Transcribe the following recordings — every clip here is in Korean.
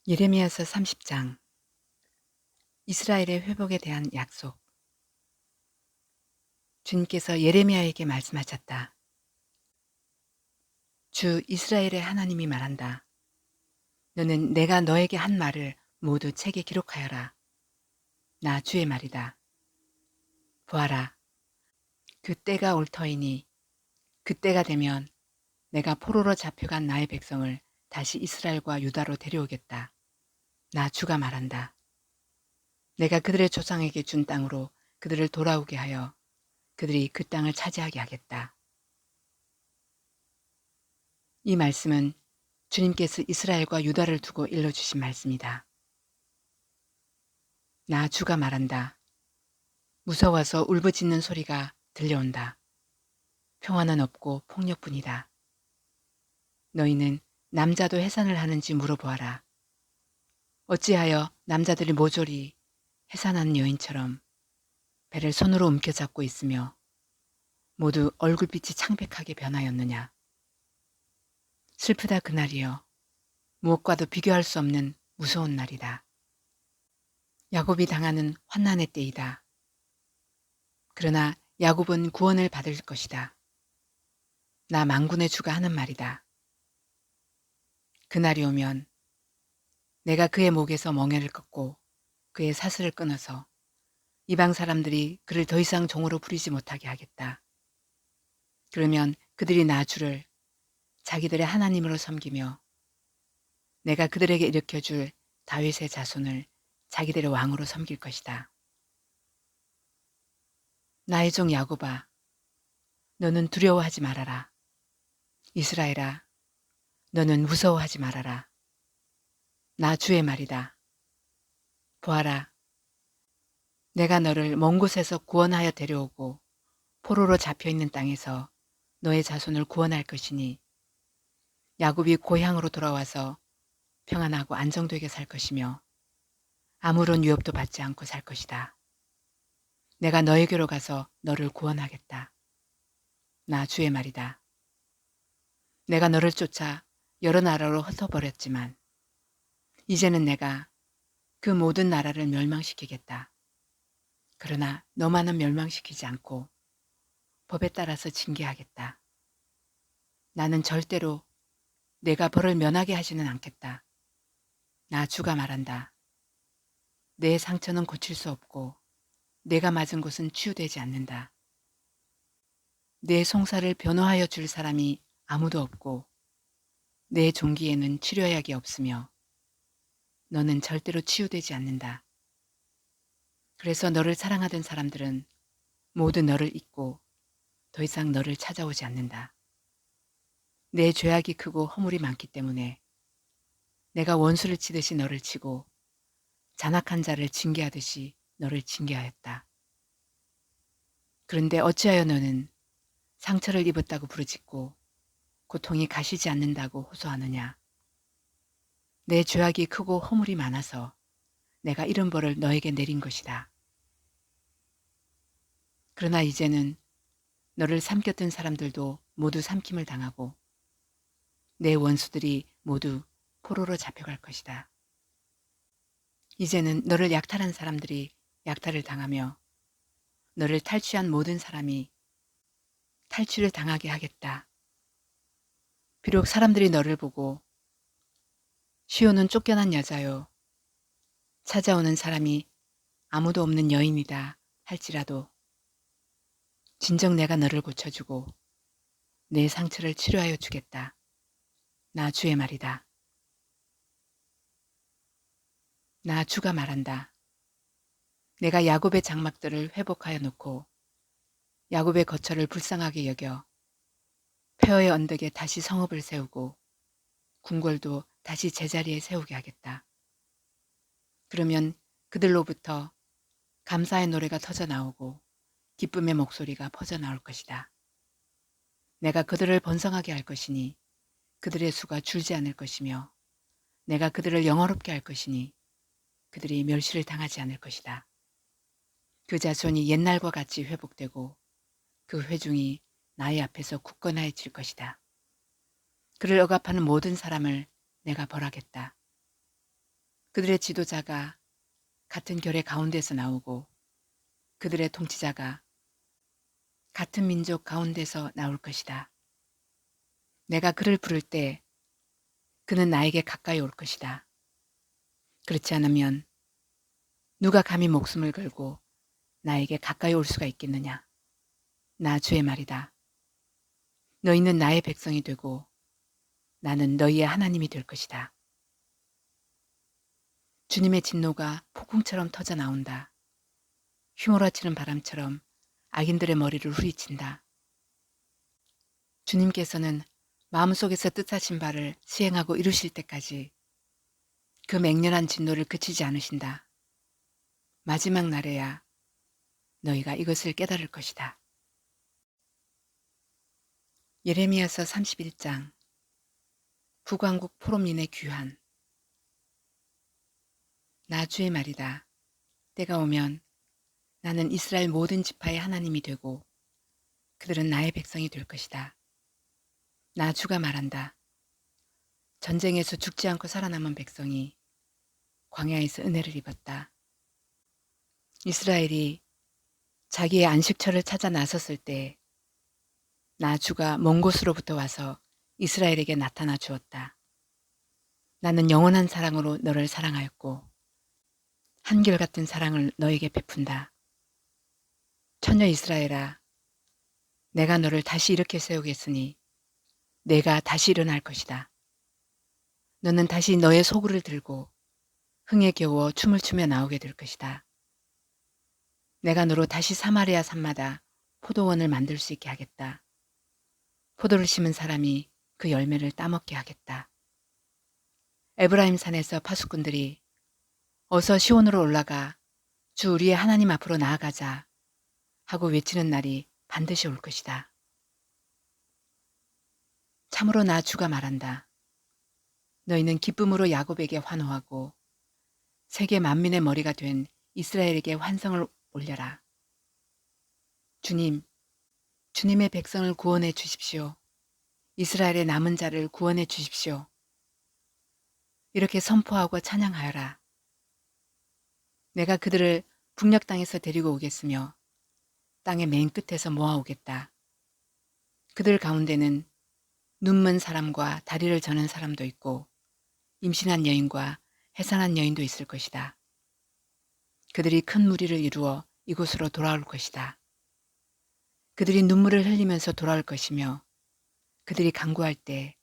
예레미야서 30장. 이스라엘의 회복에 대한 약속. 주님께서 예레미야에게 말씀하셨다. 주 이스라엘의 하나님이 말한다. 너는 내가 너에게 한 말을 모두 책에 기록하여라. 나 주의 말이다. 보아라. 그 때가 올 터이니 그 때가 되면 내가 포로로 잡혀간 나의 백성을 다시 이스라엘과 유다로 데려오겠다. 나 주가 말한다. 내가 그들의 조상에게 준 땅으로 그들을 돌아오게 하여 그들이 그 땅을 차지하게 하겠다. 이 말씀은 주님께서 이스라엘과 유다를 두고 일러주신 말씀이다. 나 주가 말한다. 무서워서 울부짖는 소리가 들려온다. 평화는 없고 폭력뿐이다. 너희는 남자도 해산을 하는지 물어보아라. 어찌하여 남자들이 모조리 해산하는 여인처럼 배를 손으로 움켜잡고 있으며 모두 얼굴빛이 창백하게 변하였느냐. 슬프다 그날이여. 무엇과도 비교할 수 없는 무서운 날이다. 야곱이 당하는 환난의 때이다. 그러나 야곱은 구원을 받을 것이다. 나 만군의 주가 하는 말이다. 그날이 오면 내가 그의 목에서 멍에를 꺾고 그의 사슬을 끊어서 이방 사람들이 그를 더 이상 종으로 부리지 못하게 하겠다. 그러면 그들이 나 주를 자기들의 하나님으로 섬기며 내가 그들에게 일으켜줄 다윗의 자손을 자기들의 왕으로 섬길 것이다. 나의 종 야곱아, 너는 두려워하지 말아라. 이스라엘아, 너는 무서워하지 말아라. 나 주의 말이다. 보아라, 내가 너를 먼 곳에서 구원하여 데려오고 포로로 잡혀있는 땅에서 너의 자손을 구원할 것이니 야곱이 고향으로 돌아와서 평안하고 안정되게 살 것이며 아무런 위협도 받지 않고 살 것이다. 내가 너에게로 가서 너를 구원하겠다. 나 주의 말이다. 내가 너를 쫓아 여러 나라로 흩어버렸지만 이제는 내가 그 모든 나라를 멸망시키겠다. 그러나 너만은 멸망시키지 않고 법에 따라서 징계하겠다. 나는 절대로 내가 벌을 면하게 하지는 않겠다. 나 주가 말한다. 내 상처는 고칠 수 없고 내가 맞은 곳은 치유되지 않는다. 내 송사를 변호하여 줄 사람이 아무도 없고 내 종기에는 치료약이 없으며 너는 절대로 치유되지 않는다. 그래서 너를 사랑하던 사람들은 모두 너를 잊고 더 이상 너를 찾아오지 않는다. 내 죄악이 크고 허물이 많기 때문에 내가 원수를 치듯이 너를 치고 잔악한 자를 징계하듯이 너를 징계하였다. 그런데 어찌하여 너는 상처를 입었다고 부르짖고 고통이 가시지 않는다고 호소하느냐. 내 죄악이 크고 허물이 많아서 내가 이런 벌을 너에게 내린 것이다. 그러나 이제는 너를 삼켰던 사람들도 모두 삼킴을 당하고 내 원수들이 모두 포로로 잡혀갈 것이다. 이제는 너를 약탈한 사람들이 약탈을 당하며 너를 탈취한 모든 사람이 탈취를 당하게 하겠다. 비록 사람들이 너를 보고 시온은 쫓겨난 여자요 찾아오는 사람이 아무도 없는 여인이다 할지라도 진정 내가 너를 고쳐주고 내 상처를 치료하여 주겠다. 나 주의 말이다. 나 주가 말한다. 내가 야곱의 장막들을 회복하여 놓고 야곱의 거처를 불쌍하게 여겨 폐허의 언덕에 다시 성읍을 세우고 궁궐도 다시 제자리에 세우게 하겠다. 그러면 그들로부터 감사의 노래가 터져 나오고 기쁨의 목소리가 퍼져 나올 것이다. 내가 그들을 번성하게 할 것이니 그들의 수가 줄지 않을 것이며 내가 그들을 영화롭게 할 것이니 그들이 멸시를 당하지 않을 것이다. 그 자손이 옛날과 같이 회복되고 그 회중이 나의 앞에서 굳건해질 것이다. 그를 억압하는 모든 사람을 내가 벌하겠다. 그들의 지도자가 같은 결의 가운데서 나오고 그들의 통치자가 같은 민족 가운데서 나올 것이다. 내가 그를 부를 때 그는 나에게 가까이 올 것이다. 그렇지 않으면 누가 감히 목숨을 걸고 나에게 가까이 올 수가 있겠느냐. 나 주의 말이다. 너희는 나의 백성이 되고 나는 너희의 하나님이 될 것이다. 주님의 진노가 폭풍처럼 터져 나온다. 휘몰아치는 바람처럼 악인들의 머리를 후리친다. 주님께서는 마음속에서 뜻하신 바를 시행하고 이루실 때까지 그 맹렬한 진노를 그치지 않으신다. 마지막 날에야 너희가 이것을 깨달을 것이다. 예레미야서 31장 북왕국 포로민의 귀환. 나 주의 말이다. 때가 오면 나는 이스라엘 모든 지파의 하나님이 되고 그들은 나의 백성이 될 것이다. 나 주가 말한다. 전쟁에서 죽지 않고 살아남은 백성이 광야에서 은혜를 입었다. 이스라엘이 자기의 안식처를 찾아 나섰을 때 나 주가 먼 곳으로부터 와서 이스라엘에게 나타나 주었다. 나는 영원한 사랑으로 너를 사랑하였고 한결같은 사랑을 너에게 베푼다. 처녀 이스라엘아, 내가 너를 다시 일으켜 세우겠으니 내가 다시 일어날 것이다. 너는 다시 너의 소굴을 들고 흥에 겨워 춤을 추며 나오게 될 것이다. 내가 너로 다시 사마리아 산마다 포도원을 만들 수 있게 하겠다. 포도를 심은 사람이 그 열매를 따먹게 하겠다. 에브라임 산에서 파수꾼들이 어서 시온으로 올라가 주 우리의 하나님 앞으로 나아가자 하고 외치는 날이 반드시 올 것이다. 참으로 나 주가 말한다. 너희는 기쁨으로 야곱에게 환호하고 세계 만민의 머리가 된 이스라엘에게 환성을 올려라. 주님, 주님의 백성을 구원해 주십시오. 이스라엘의 남은 자를 구원해 주십시오. 이렇게 선포하고 찬양하여라. 내가 그들을 북녘 땅에서 데리고 오겠으며 땅의 맨 끝에서 모아오겠다. 그들 가운데는 눈먼 사람과 다리를 저는 사람도 있고 임신한 여인과 해산한 여인도 있을 것이다. 그들이 큰 무리를 이루어 이곳으로 돌아올 것이다. 그들이 눈물을 흘리면서 돌아올 것이며 그들이 간구할 때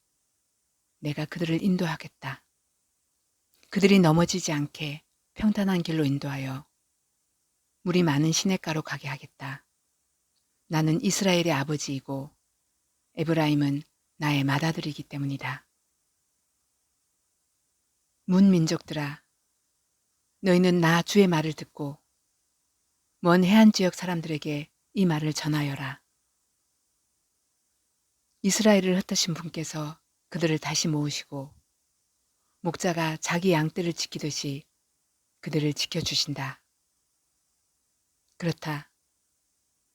내가 그들을 인도하겠다. 그들이 넘어지지 않게 평탄한 길로 인도하여 물이 많은 시냇가로 가게 하겠다. 나는 이스라엘의 아버지이고 에브라임은 나의 맏아들이기 때문이다. 문 민족들아, 너희는 나 주의 말을 듣고 먼 해안 지역 사람들에게 이 말을 전하여라. 이스라엘을 흩으신 분께서 그들을 다시 모으시고 목자가 자기 양떼를 지키듯이 그들을 지켜주신다. 그렇다.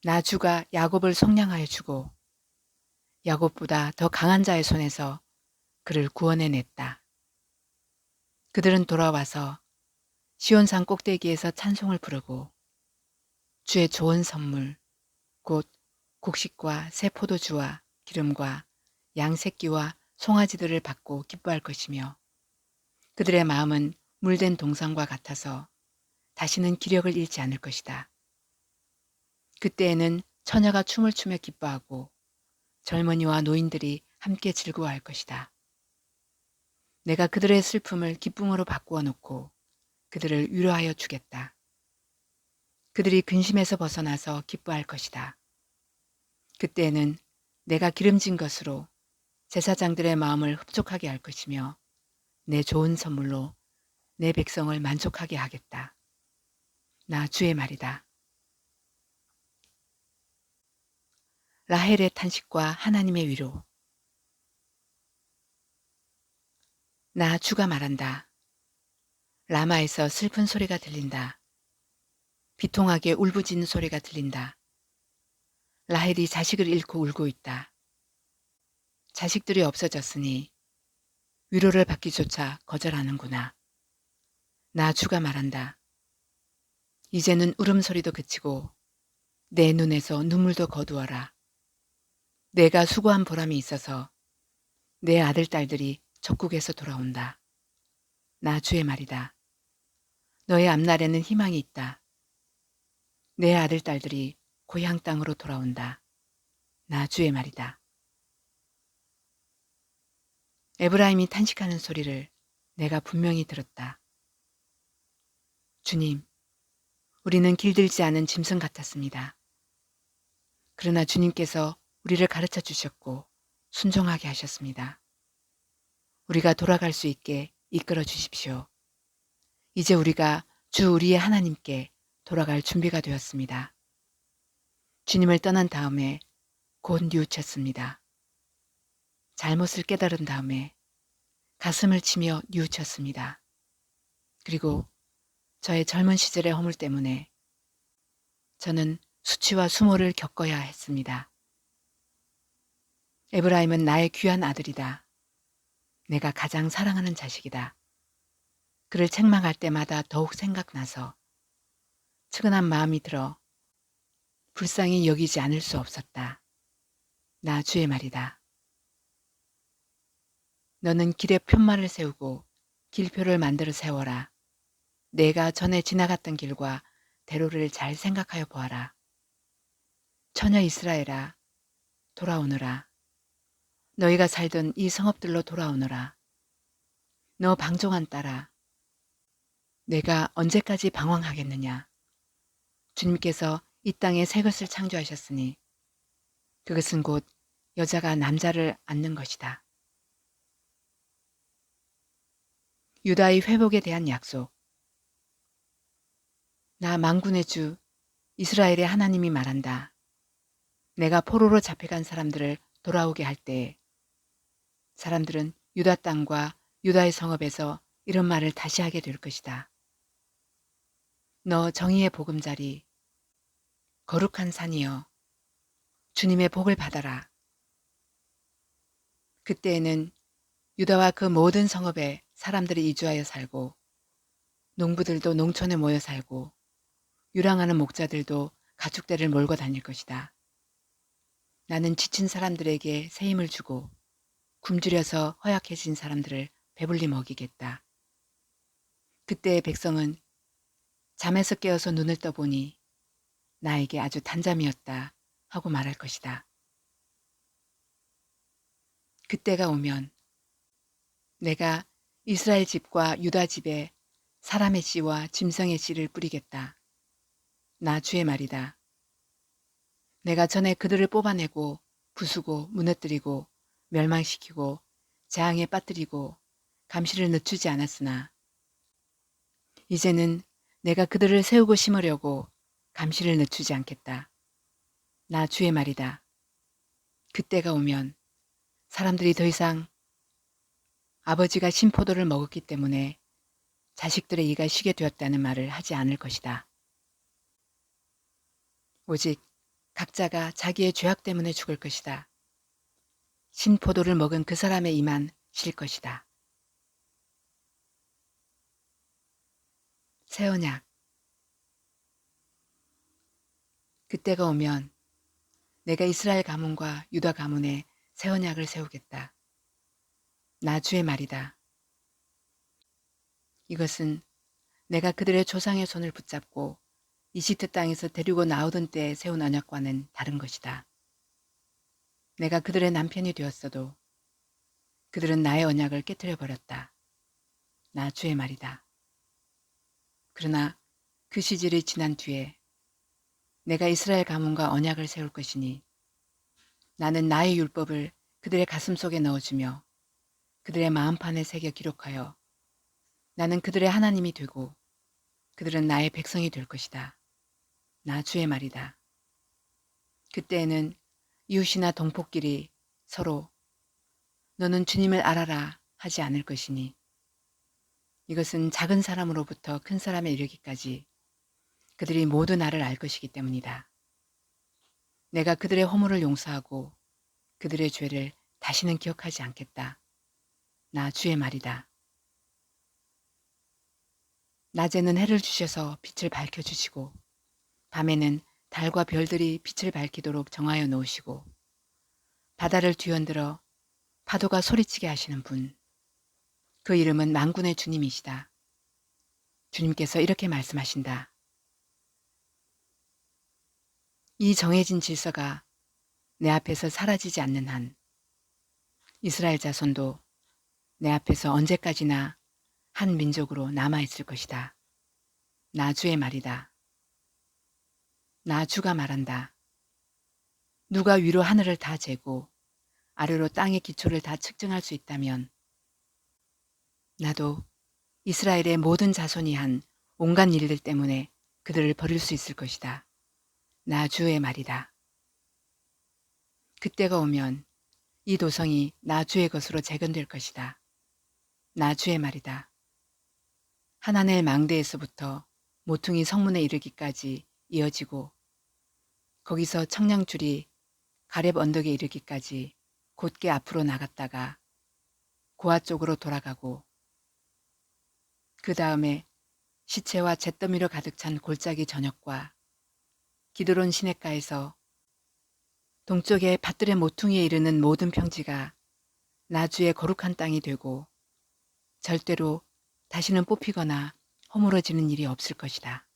나 주가 야곱을 속량하여 주고 야곱보다 더 강한 자의 손에서 그를 구원해냈다. 그들은 돌아와서 시온산 꼭대기에서 찬송을 부르고 주의 좋은 선물, 곧 곡식과 새 포도주와 기름과 양새끼와 송아지들을 받고 기뻐할 것이며 그들의 마음은 물된 동산과 같아서 다시는 기력을 잃지 않을 것이다. 그때에는 처녀가 춤을 추며 기뻐하고 젊은이와 노인들이 함께 즐거워할 것이다. 내가 그들의 슬픔을 기쁨으로 바꾸어 놓고 그들을 위로하여 주겠다. 그들이 근심에서 벗어나서 기뻐할 것이다. 그때에는 내가 기름진 것으로 제사장들의 마음을 흡족하게 할 것이며 내 좋은 선물로 내 백성을 만족하게 하겠다. 나 주의 말이다. 라헬의 탄식과 하나님의 위로. 나 주가 말한다. 라마에서 슬픈 소리가 들린다. 비통하게 울부짖는 소리가 들린다. 라헬이 자식을 잃고 울고 있다. 자식들이 없어졌으니 위로를 받기조차 거절하는구나. 나 주가 말한다. 이제는 울음소리도 그치고 내 눈에서 눈물도 거두어라. 내가 수고한 보람이 있어서 내 아들, 딸들이 적국에서 돌아온다. 나 주의 말이다. 너의 앞날에는 희망이 있다. 내 아들, 딸들이 고향 땅으로 돌아온다. 나 주의 말이다. 에브라임이 탄식하는 소리를 내가 분명히 들었다. 주님, 우리는 길들지 않은 짐승 같았습니다. 그러나 주님께서 우리를 가르쳐 주셨고 순종하게 하셨습니다. 우리가 돌아갈 수 있게 이끌어 주십시오. 이제 우리가 주 우리의 하나님께 돌아갈 준비가 되었습니다. 주님을 떠난 다음에 곧 뉘우쳤습니다. 잘못을 깨달은 다음에 가슴을 치며 뉘우쳤습니다. 그리고 저의 젊은 시절의 허물 때문에 저는 수치와 수모를 겪어야 했습니다. 에브라임은 나의 귀한 아들이다. 내가 가장 사랑하는 자식이다. 그를 책망할 때마다 더욱 생각나서 측은한 마음이 들어 불쌍히 여기지 않을 수 없었다. 나 주의 말이다. 너는 길에 편말을 세우고 길표를 만들어 세워라. 내가 전에 지나갔던 길과 대로를 잘 생각하여 보아라. 처녀 이스라엘아, 돌아오너라. 너희가 살던 이 성읍들로 돌아오너라. 너 방종한 딸아, 내가 언제까지 방황하겠느냐. 주님께서 이 땅에 새 것을 창조하셨으니 그것은 곧 여자가 남자를 안는 것이다. 유다의 회복에 대한 약속. 나 만군의 주 이스라엘의 하나님이 말한다. 내가 포로로 잡혀간 사람들을 돌아오게 할 때에 사람들은 유다 땅과 유다의 성읍에서 이런 말을 다시 하게 될 것이다. 너 정의의 보금자리, 거룩한 산이여, 주님의 복을 받아라. 그때에는 유다와 그 모든 성읍에 사람들이 이주하여 살고 농부들도 농촌에 모여 살고 유랑하는 목자들도 가축대를 몰고 다닐 것이다. 나는 지친 사람들에게 새 힘을 주고 굶주려서 허약해진 사람들을 배불리 먹이겠다. 그때의 백성은 잠에서 깨어서 눈을 떠보니 나에게 아주 단잠이었다 하고 말할 것이다. 그때가 오면 내가 이스라엘 집과 유다 집에 사람의 씨와 짐승의 씨를 뿌리겠다. 나 주의 말이다. 내가 전에 그들을 뽑아내고 부수고 무너뜨리고 멸망시키고 재앙에 빠뜨리고 감시를 늦추지 않았으나 이제는 내가 그들을 세우고 심으려고 감시를 늦추지 않겠다. 나 주의 말이다. 그때가 오면 사람들이 더 이상 아버지가 신포도를 먹었기 때문에 자식들의 이가 쉬게 되었다는 말을 하지 않을 것이다. 오직 각자가 자기의 죄악 때문에 죽을 것이다. 신포도를 먹은 그 사람의 이만 쉴 것이다. 새 언약. 그때가 오면 내가 이스라엘 가문과 유다 가문에 새 언약을 세우겠다. 나 주의 말이다. 이것은 내가 그들의 조상의 손을 붙잡고 이집트 땅에서 데리고 나오던 때에 세운 언약과는 다른 것이다. 내가 그들의 남편이 되었어도 그들은 나의 언약을 깨뜨려 버렸다. 나 주의 말이다. 그러나 그 시절이 지난 뒤에 내가 이스라엘 가문과 언약을 세울 것이니 나는 나의 율법을 그들의 가슴 속에 넣어주며 그들의 마음판에 새겨 기록하여 나는 그들의 하나님이 되고 그들은 나의 백성이 될 것이다. 나 주의 말이다. 그때에는 이웃이나 동포끼리 서로 너는 주님을 알아라 하지 않을 것이니 이것은 작은 사람으로부터 큰 사람에 이르기까지 그들이 모두 나를 알 것이기 때문이다. 내가 그들의 허물을 용서하고 그들의 죄를 다시는 기억하지 않겠다. 나 주의 말이다. 낮에는 해를 주셔서 빛을 밝혀주시고 밤에는 달과 별들이 빛을 밝히도록 정하여 놓으시고 바다를 뒤흔들어 파도가 소리치게 하시는 분. 그 이름은 만군의 주님이시다. 주님께서 이렇게 말씀하신다. 이 정해진 질서가 내 앞에서 사라지지 않는 한 이스라엘 자손도 내 앞에서 언제까지나 한 민족으로 남아있을 것이다. 나 주의 말이다. 나 주가 말한다. 누가 위로 하늘을 다 재고 아래로 땅의 기초를 다 측정할 수 있다면 나도 이스라엘의 모든 자손이 한 온갖 일들 때문에 그들을 버릴 수 있을 것이다. 나 주의 말이다. 그때가 오면 이 도성이 나 주의 것으로 재건될 것이다. 나 주의 말이다. 하나넬 망대에서부터 모퉁이 성문에 이르기까지 이어지고 거기서 청량줄이 가렙 언덕에 이르기까지 곧게 앞으로 나갔다가 고아 쪽으로 돌아가고 그 다음에 시체와 잿더미로 가득 찬 골짜기 전역과 기드론 시냇가에서 동쪽의 밭들의 모퉁이에 이르는 모든 평지가 나주의 거룩한 땅이 되고 절대로 다시는 뽑히거나 허물어지는 일이 없을 것이다.